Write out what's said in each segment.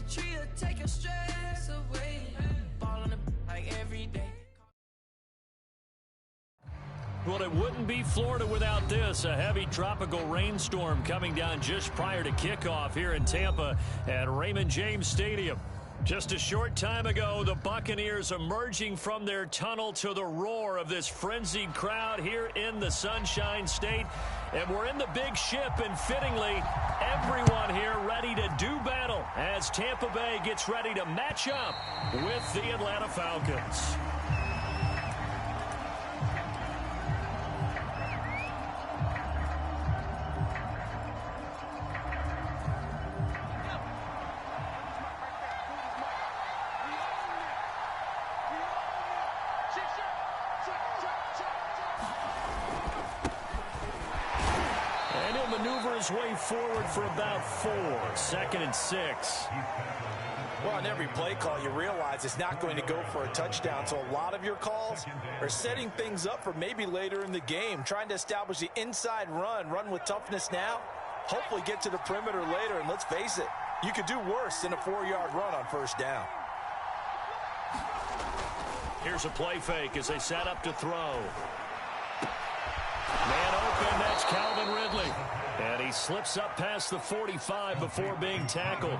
tree to take your stress away. Ball on the like every day. Well, it wouldn't be Florida without this. A heavy tropical rainstorm coming down just prior to kickoff here in Tampa at Raymond James Stadium. Just a short time ago, the Buccaneers emerging from their tunnel to the roar of this frenzied crowd here in the Sunshine State. And we're in the big ship, and fittingly, everyone here ready to do battle as Tampa Bay gets ready to match up with the Atlanta Falcons. His way forward for about 4. 2nd and 6. Well, on every play call, you realize it's not going to go for a touchdown. So a lot of your calls are setting things up for maybe later in the game, trying to establish the inside run with toughness now, hopefully get to the perimeter later. And let's face it, you could do worse than a 4-yard run on first down. Here's a play fake as they set up to throw. Man open, that's Calvin Ridley. And he slips up past the 45 before being tackled.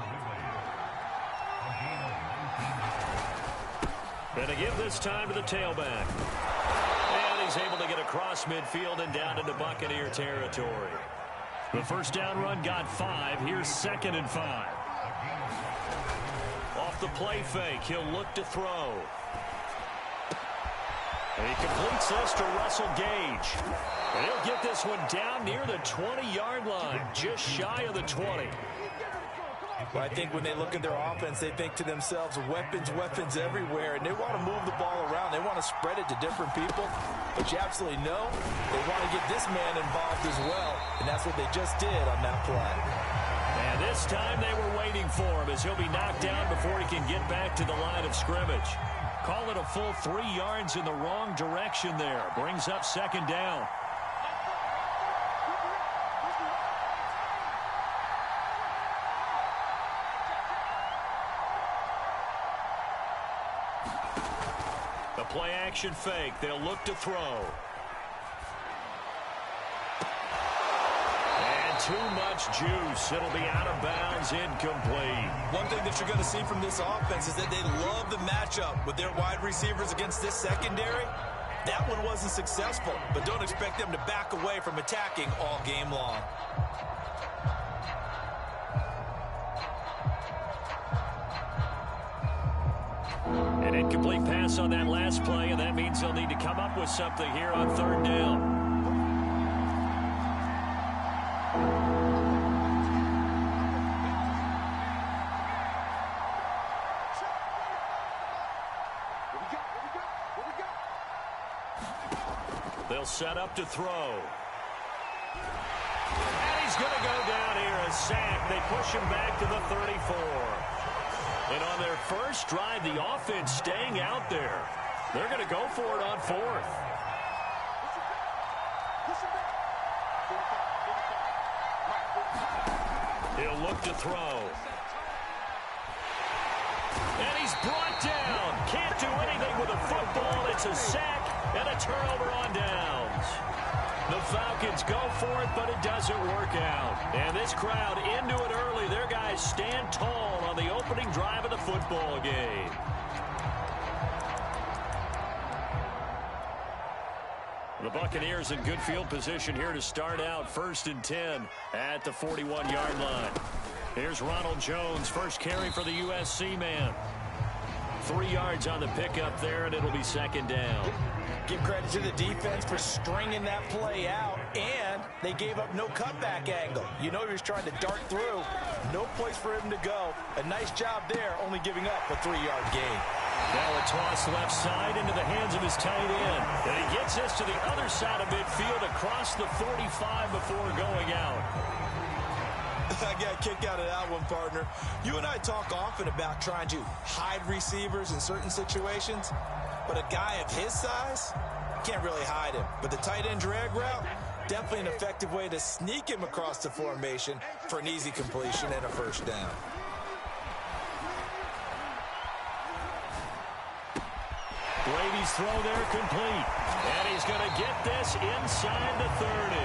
And to give this time to the tailback. And he's able to get across midfield and down into Buccaneer territory. The first down run got 5. Here's 2nd and 5. Off the play fake, he'll look to throw. And he completes this to Russell Gage. And he'll get this one down near the 20-yard line, just shy of the 20. Well, I think when they look at their offense, they think to themselves, weapons everywhere, and they want to move the ball around. They want to spread it to different people. But you absolutely know they want to get this man involved as well, and that's what they just did on that play. And this time they were waiting for him as he'll be knocked down before he can get back to the line of scrimmage. Call it a full 3 yards in the wrong direction there. Brings up 2nd down. The play action fake. They'll look to throw. Too much juice. It'll be out of bounds, incomplete. One thing that you're going to see from this offense is that they love the matchup with their wide receivers against this secondary. That one wasn't successful, but don't expect them to back away from attacking all game long. An incomplete pass on that last play, and that means they'll need to come up with something here on 3rd down. They'll set up to throw. And he's going to go down here, a sack. They push him back to the 34. And on their first drive, the offense staying out there. They're going to go for it on 4th. He'll look to throw. And he's brought down. Can't do anything with a football. It's a sack and a turnover on downs. The Falcons go for it, but it doesn't work out. And this crowd into it early. Their guys stand tall on the opening drive of the football game. The Buccaneers in good field position here to start out 1st and 10 at the 41-yard line. Here's Ronald Jones, first carry for the USC man. 3 yards on the pickup there, and it'll be 2nd down. Give credit to the defense for stringing that play out, and they gave up no cutback angle. You know he was trying to dart through. No place for him to go. A nice job there, only giving up a 3-yard gain. Now a toss left side into the hands of his tight end. And he gets this to the other side of midfield across the 45 before going out. I got a kick out of that one, partner. You and I talk often about trying to hide receivers in certain situations, but a guy of his size can't really hide him. But the tight end drag route, definitely an effective way to sneak him across the formation for an easy completion and a first down. Brady's throw there complete. And he's going to get this inside the 30.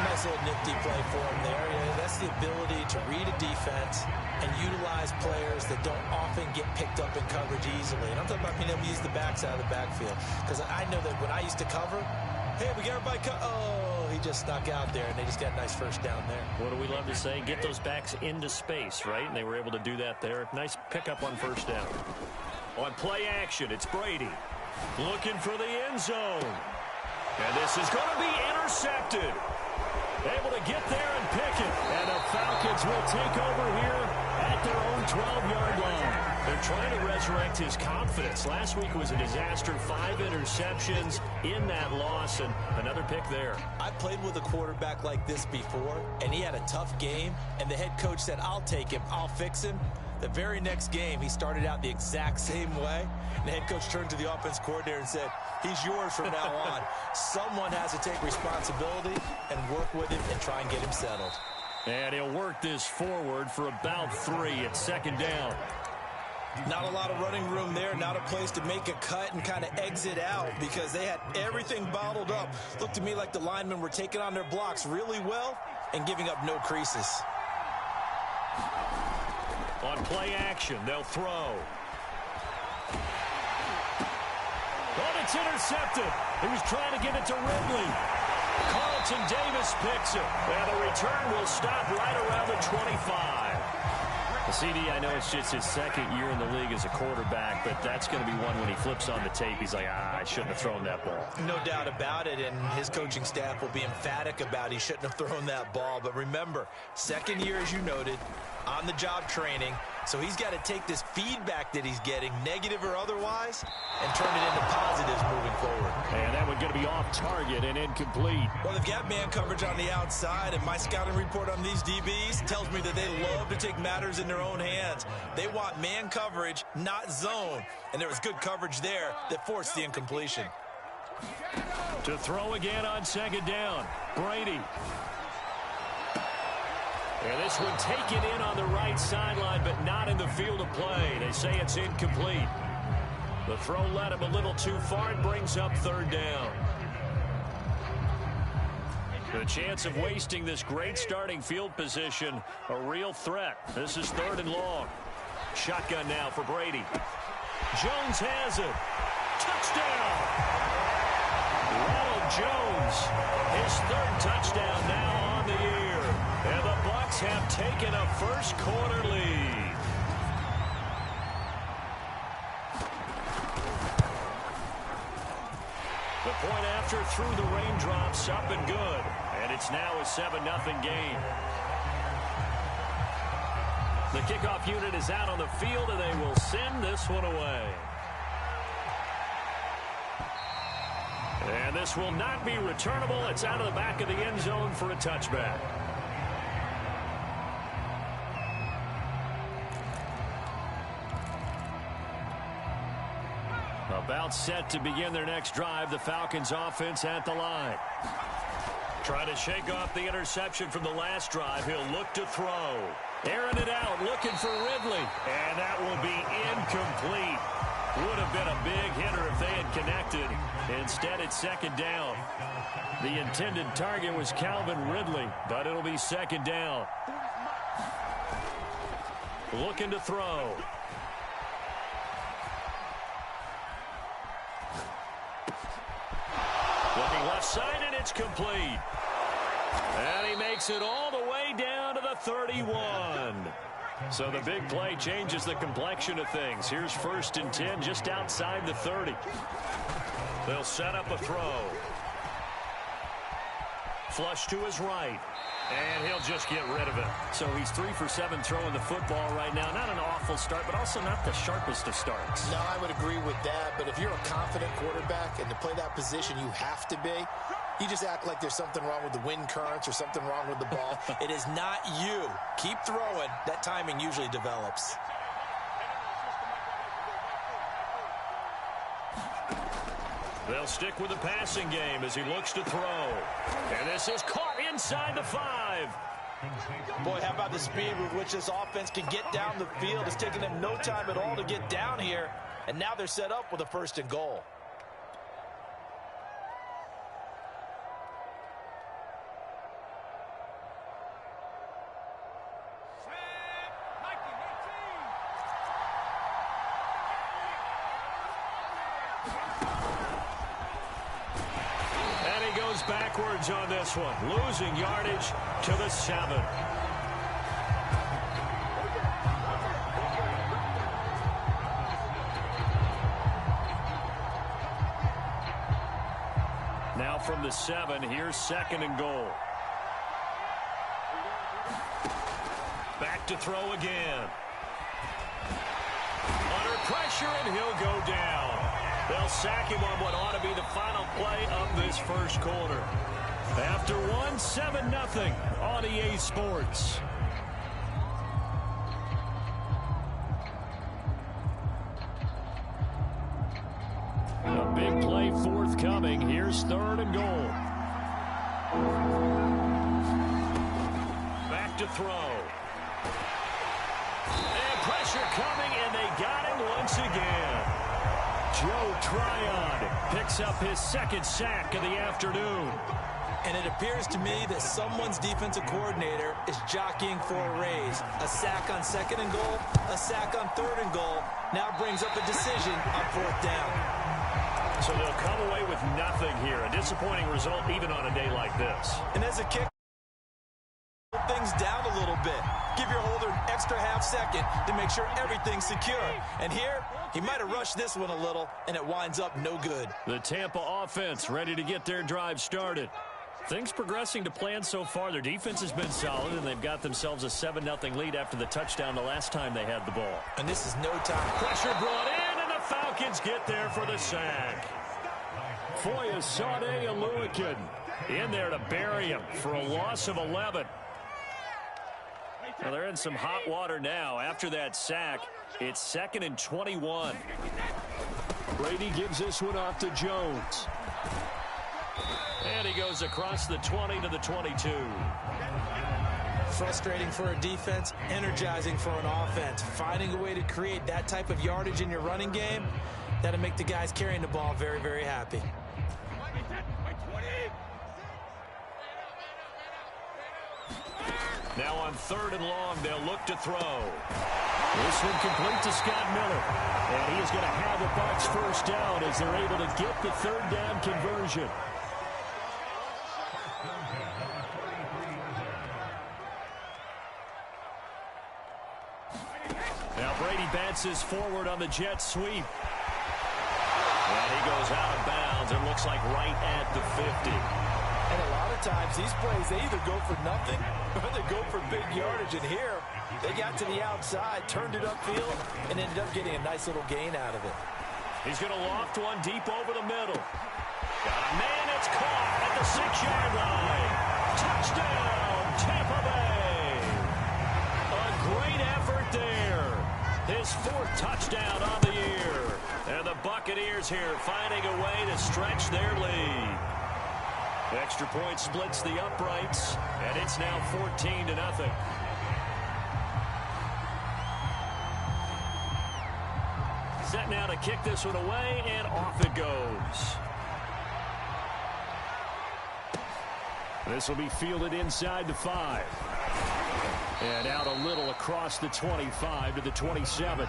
Nice little nifty play for him there. Yeah, that's the ability to read a defense and utilize players that don't often get picked up in coverage easily. And I'm talking about being able to use the backs out of the backfield. Because I know that when I used to cover, hey, we got everybody oh, he just snuck out there, and they just got a nice first down there. What do we love to say? Get those backs into space, right? And they were able to do that there. Nice pickup on first down. On play action, it's Brady. Looking for the end zone. And this is going to be intercepted. Able to get there and pick it. And the Falcons will take over here at their own 12-yard line. They're trying to resurrect his confidence. Last week was a disaster. 5 interceptions in that loss, and another pick there. I played with a quarterback like this before, and he had a tough game, and the head coach said, I'll take him, I'll fix him. The very next game, he started out the exact same way. And the head coach turned to the offense coordinator and said, he's yours from now on. Someone has to take responsibility and work with him and try and get him settled. And he'll work this forward for about 3 at second down. Not a lot of running room there, not a place to make a cut and kind of exit out because they had everything bottled up. Looked to me like the linemen were taking on their blocks really well and giving up no creases. On play action, they'll throw. Oh, it's intercepted. He was trying to get it to Ridley. Carlton Davis picks it. And the return will stop right around the 25. CD, I know it's just his second year in the league as a quarterback, but that's going to be one when he flips on the tape. He's like, I shouldn't have thrown that ball. No doubt about it, and his coaching staff will be emphatic about he shouldn't have thrown that ball. But remember, second year, as you noted, on-the-job training, so he's got to take this feedback that he's getting, negative or otherwise, and turn it into positives moving forward. And that one's going to be off target and incomplete. Well, they've got man coverage on the outside, and my scouting report on these DBs tells me that they love to take matters in their own hands. They want man coverage, not zone, and there was good coverage there that forced the incompletion. To throw again on second down, Brady. And this one taken in on the right sideline, but not in the field of play. They say it's incomplete. The throw led him a little too far and brings up third down. The chance of wasting this great starting field position, a real threat. This is 3rd and long. Shotgun now for Brady. Jones has it. Touchdown! Ronald Jones, his 3rd touchdown now on the year. And the Bucs have taken a first-quarter lead. The point after through the raindrops, up and good. And it's now a 7-0 game. The kickoff unit is out on the field, and they will send this one away. And this will not be returnable. It's out of the back of the end zone for a touchback. About set to begin their next drive. The Falcons offense at the line. Trying to shake off the interception from the last drive. He'll look to throw. Airing it out, looking for Ridley. And that will be incomplete. Would have been a big hitter if they had connected. Instead, it's second down. The intended target was Calvin Ridley, but it'll be second down. Looking to throw. Looking left side, and it's complete. And he makes it all the way down to the 31. So the big play changes the complexion of things. Here's 1st and 10 just outside the 30. They'll set up a throw. Flush to his right. And he'll just get rid of it. So he's 3 for 7 throwing the football right now. Not an awful start, but also not the sharpest of starts. No, I would agree with that. But if you're a confident quarterback and to play that position you have to be, you just act like there's something wrong with the wind currents or something wrong with the ball. It is not you. Keep throwing. That timing usually develops. They'll stick with the passing game as he looks to throw. And this is caught inside the 5. Boy, how about the speed with which this offense can get down the field? It's taking them no time at all to get down here. And now they're set up with a 1st and goal. Backwards on this one, losing yardage to the 7. Now from the 7, here's 2nd and goal. Back to throw again. Under pressure, and he'll go down. They'll sack him on what ought to be the final play of this 1st quarter. After 1, 7-0 on EA Sports. A big play forthcoming. Here's 3rd and goal. Back to throw. And pressure coming, and they got him once again. Joe Tryon picks up his 2nd sack of the afternoon. And it appears to me that someone's defensive coordinator is jockeying for a raise. A sack on 2nd and goal, a sack on 3rd and goal. Now brings up a decision on 4th down. So they'll come away with nothing here. A disappointing result even on a day like this. And as a kicker, things down a little bit. Give your holder an extra half second to make sure everything's secure. And here, he might have rushed this one a little, and it winds up no good. The Tampa offense ready to get their drive started. Things progressing to plan so far. Their defense has been solid, and they've got themselves a 7-0 lead after the touchdown the last time they had the ball. And this is no time. Pressure brought in, and the Falcons get there for the sack. Foya Sade Aluakin in there to bury him for a loss of 11. Well, they're in some hot water now. After that sack, it's 2nd and 21. Brady gives this one off to Jones. And he goes across the 20 to the 22. Frustrating for a defense, energizing for an offense. Finding a way to create that type of yardage in your running game, that'll make the guys carrying the ball very, very happy. Now on 3rd and long, they'll look to throw. This one complete to Scott Miller. And he is going to have a Bucs 1st down as they're able to get the 3rd down conversion. Now Brady bounces forward on the jet sweep. And he goes out of bounds. It looks like right at the 50. And a lot of times, these plays, they either go for nothing or they go for big yardage. And here, they got to the outside, turned it upfield, and ended up getting a nice little gain out of it. He's going to loft one deep over the middle. Got a man, it's caught at the 6-yard line. Touchdown, Tampa Bay. A great effort there. His 4th touchdown on the year. And the Buccaneers here finding a way to stretch their lead. Extra point splits the uprights, and it's now 14-0. Set now to kick this one away, and off it goes. This will be fielded inside the 5. And out a little across the 25 to the 27.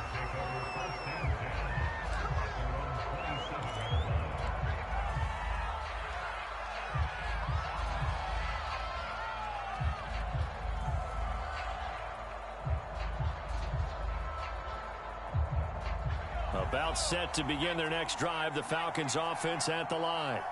About set to begin their next drive, the Falcons offense at the line.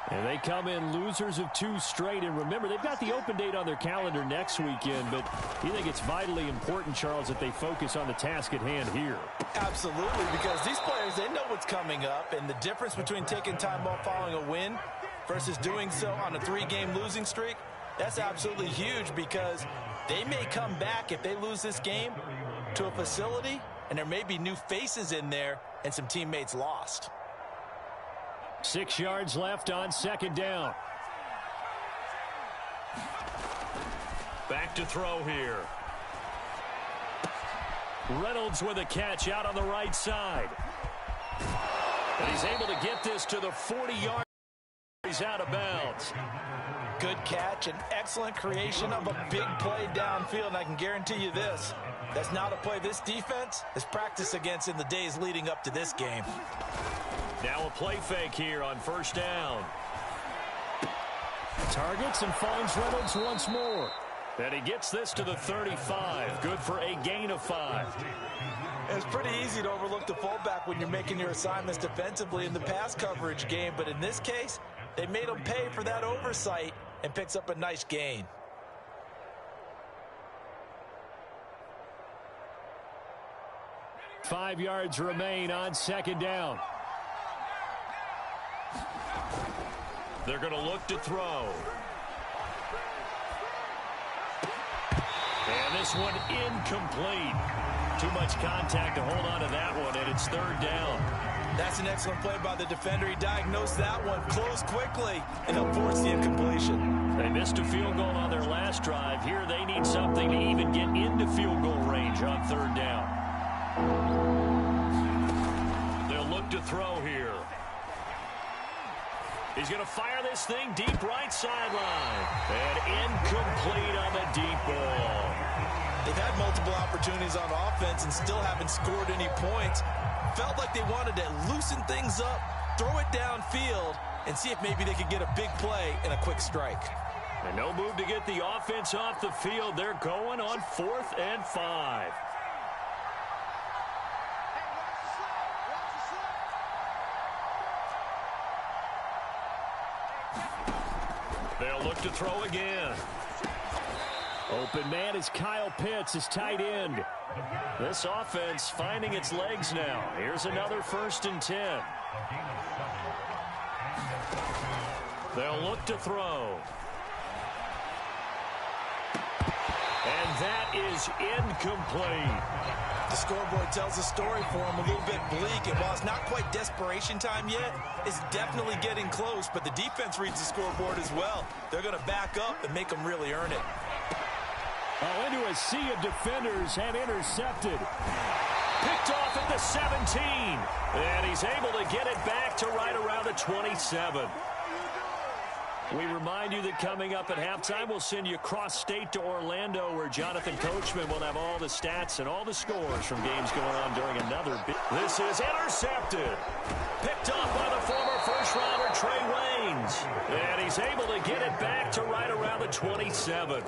And they come in losers of 2 straight. And remember, they've got the open date on their calendar next weekend. But do you think it's vitally important, Charles, that they focus on the task at hand here? Absolutely, because these players, they know what's coming up. And the difference between taking time off following a win versus doing so on a 3-game losing streak, that's absolutely huge, because they may come back if they lose this game to a facility, and there may be new faces in there and some teammates lost. 6 yards left on 2nd down. Back to throw here. Reynolds with a catch out on the right side. And he's able to get this to the 40-yard. He's out of bounds. Good catch, an excellent creation of a big play downfield, and I can guarantee you this. That's not a play this defense has practiced against in the days leading up to this game. Now a play fake here on first down. Targets and finds Reynolds once more. And he gets this to the 35. Good for a gain of 5. It's pretty easy to overlook the fullback when you're making your assignments defensively in the pass coverage game, but in this case, they made him pay for that oversight and picks up a nice gain. Five yards remain on second down. They're going to look to throw. And this one incomplete. Too much contact to hold on to that one, and it's third down. That's an excellent play by the defender. He diagnosed that one, closed quickly, and he'll force the incompletion. They missed a field goal on their last drive. Here they need something to even get into field goal range on third down. They'll look to throw here. He's going to fire this thing deep right sideline. And incomplete on the deep ball. They've had multiple opportunities on offense and still haven't scored any points. Felt like they wanted to loosen things up, throw it downfield, and see if maybe they could get a big play and a quick strike. And no move to get the offense off the field. They're going on 4th and 5. They'll look to throw again. Open man is Kyle Pitts, his tight end. This offense finding its legs now. Here's another 1st and 10. They'll look to throw. And that is incomplete. The scoreboard tells a story for him, a little bit bleak, and while it's not quite desperation time yet, it's definitely getting close, but the defense reads the scoreboard as well. They're going to back up and make them really earn it. Oh, into a sea of defenders and intercepted. Picked off at the 17. And he's able to get it back to right around the 27. We remind you that coming up at halftime, we'll send you cross-state to Orlando, where Jonathan Coachman will have all the stats and all the scores from games going on during another. This is intercepted. Picked off by the former first-rounder Trey Waynes. And he's able to get it back to right around the 27.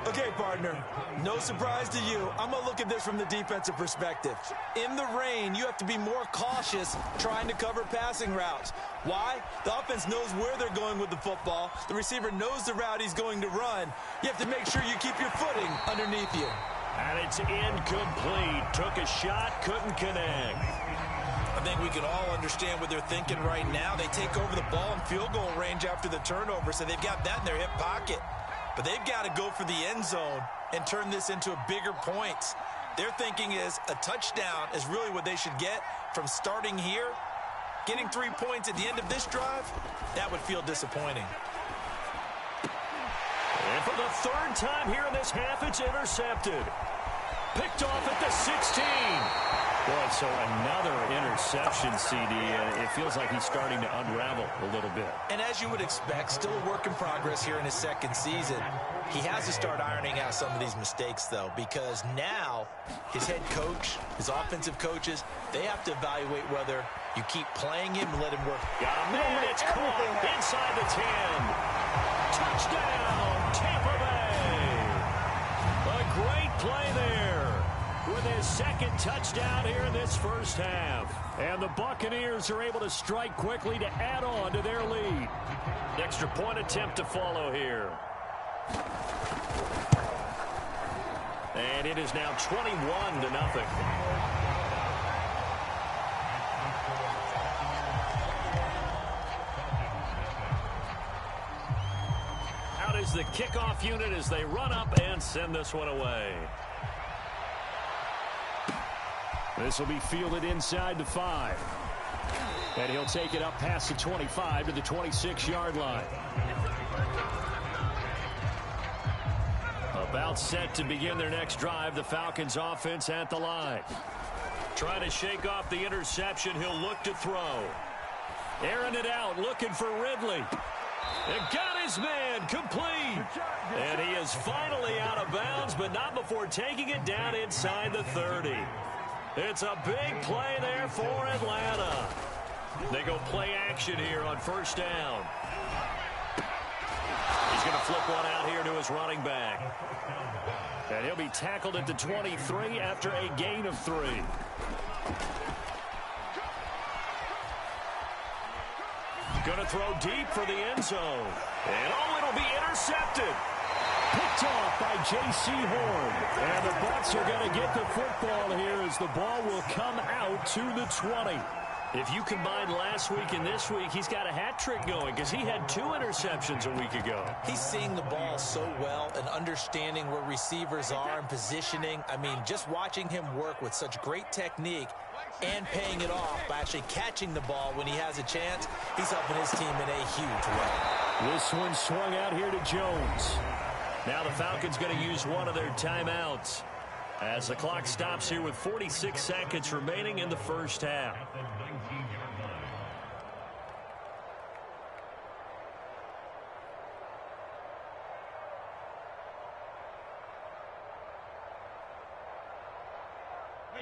Okay, partner, no surprise to you. I'm going to look at this from the defensive perspective. In the rain, you have to be more cautious trying to cover passing routes. Why? The offense knows where they're going with the football. The receiver knows the route he's going to run. You have to make sure you keep your footing underneath you. And it's incomplete. Took a shot, couldn't connect. I think we can all understand what they're thinking right now. They take over the ball in field goal range after the turnover, so they've got that in their hip pocket. But they've got to go for the end zone and turn this into a bigger points. Their thinking is a touchdown is really what they should get from starting here. Getting 3 points at the end of this drive, that would feel disappointing. And for the 3rd time here in this half, it's intercepted. Picked off at the 16. Boy, so another interception, CD. It feels like he's starting to unravel a little bit. And as you would expect, still a work in progress here in his 2nd season. He has to start ironing out some of these mistakes, though, because now his head coach, his offensive coaches, they have to evaluate whether you keep playing him and let him work. Got a man, it's caught inside the 10. Touchdown, Tampa Bay. A great play there with his 2nd touchdown here in this first half. And the Buccaneers are able to strike quickly to add on to their lead. Extra point attempt to follow here. And it is now 21-0. Out is the kickoff unit as they run up and send this one away. This will be fielded inside the 5. And he'll take it up past the 25 to the 26-yard line. About set to begin their next drive, the Falcons offense at the line. Trying to shake off the interception. He'll look to throw. Airing it out, looking for Ridley. And got his man complete. And he is finally out of bounds, but not before taking it down inside the 30. It's a big play there for Atlanta. They go play action here on first down. He's going to flip one out here to his running back. And he'll be tackled at the 23 after a gain of 3. Going to throw deep for the end zone. And it'll be intercepted. Picked off by J.C. Horn. And the Bucs are going to get the football here as the ball will come out to the 20. If you combine last week and this week, he's got a hat trick going because he had 2 interceptions a week ago. He's seeing the ball so well and understanding where receivers are and positioning. I mean, just watching him work with such great technique and paying it off by actually catching the ball when he has a chance, he's helping his team in a huge way. This one swung out here to Jones. Now the Falcons going to use one of their timeouts as the clock stops here with 46 seconds remaining in the first half.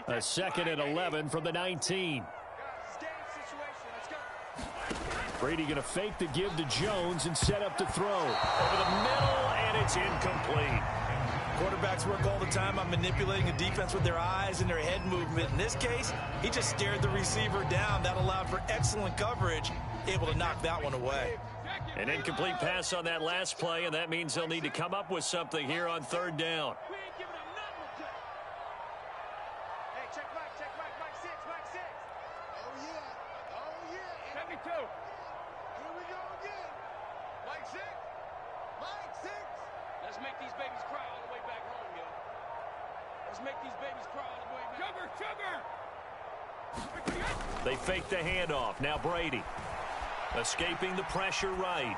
A 2nd and 11 from the 19. Brady going to fake the give to Jones and set up to throw. Over the middle, and it's incomplete. Quarterbacks work all the time on manipulating a defense with their eyes and their head movement. In this case, he just stared the receiver down. That allowed for excellent coverage, able to knock that one away. An incomplete pass on that last play, and that means they'll need to come up with something here on 3rd down. They fake the handoff. Now Brady escaping the pressure right.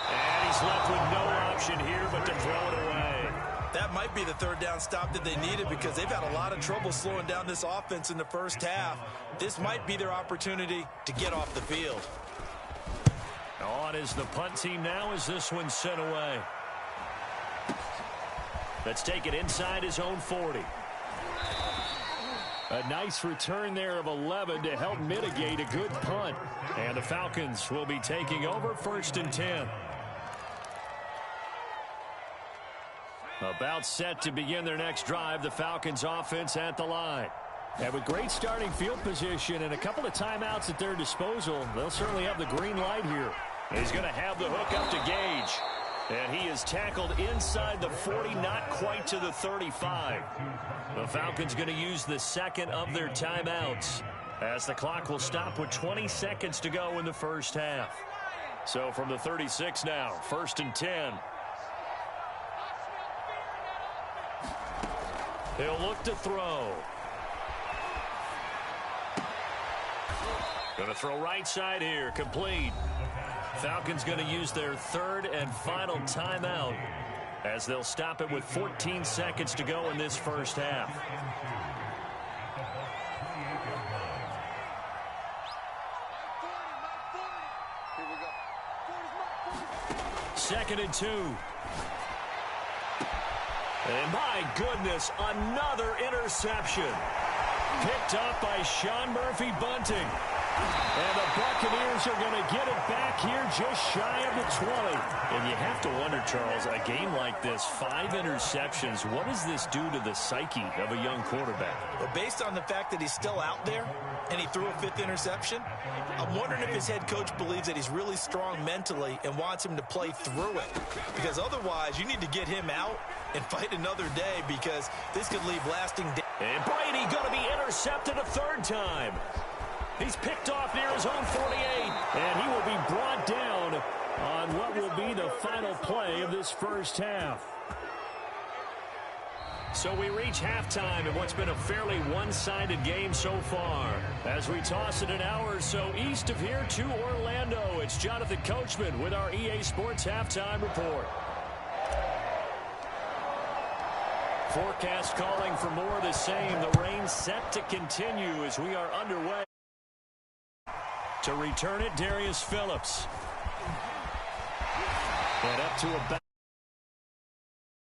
And he's left with no option here but to throw it away. That might be the 3rd down stop that they needed because they've had a lot of trouble slowing down this offense in the first half. This might be their opportunity to get off the field. On is the punt team now as this one's sent away. Let's take it inside his own 40. A nice return there of 11 to help mitigate a good punt. And the Falcons will be taking over 1st and 10. About set to begin their next drive, the Falcons offense at the line. And with great starting field position and a couple of timeouts at their disposal, they'll certainly have the green light here. He's going to have the hook up to Gage. And he is tackled inside the 40, not quite to the 35. The Falcons going to use the 2nd of their timeouts as the clock will stop with 20 seconds to go in the first half. So from the 36 now, 1st and 10. He'll look to throw. Going to throw right side here, complete. Falcons going to use their 3rd and final timeout as they'll stop it with 14 seconds to go in this first half. Second and 2. And my goodness, another interception. Picked up by Sean Murphy Bunting. And the Buccaneers are going to get it back here just shy of the 20. And you have to wonder, Charles, a game like this, 5 interceptions, what does this do to the psyche of a young quarterback? But based on the fact that he's still out there and he threw a 5th interception, I'm wondering if his head coach believes that he's really strong mentally and wants him to play through it. Because otherwise, you need to get him out and fight another day because this could leave lasting damage. And Brady going to be intercepted a 3rd time. He's picked off near his own 48, and he will be brought down on what will be the final play of this first half. So we reach halftime in what's been a fairly one-sided game so far. As we toss it an hour or so east of here to Orlando, it's Jonathan Coachman with our EA Sports Halftime Report. Forecast calling for more of the same. The rain and set to continue as we are underway. To return it, Darius Phillips. And up to a back.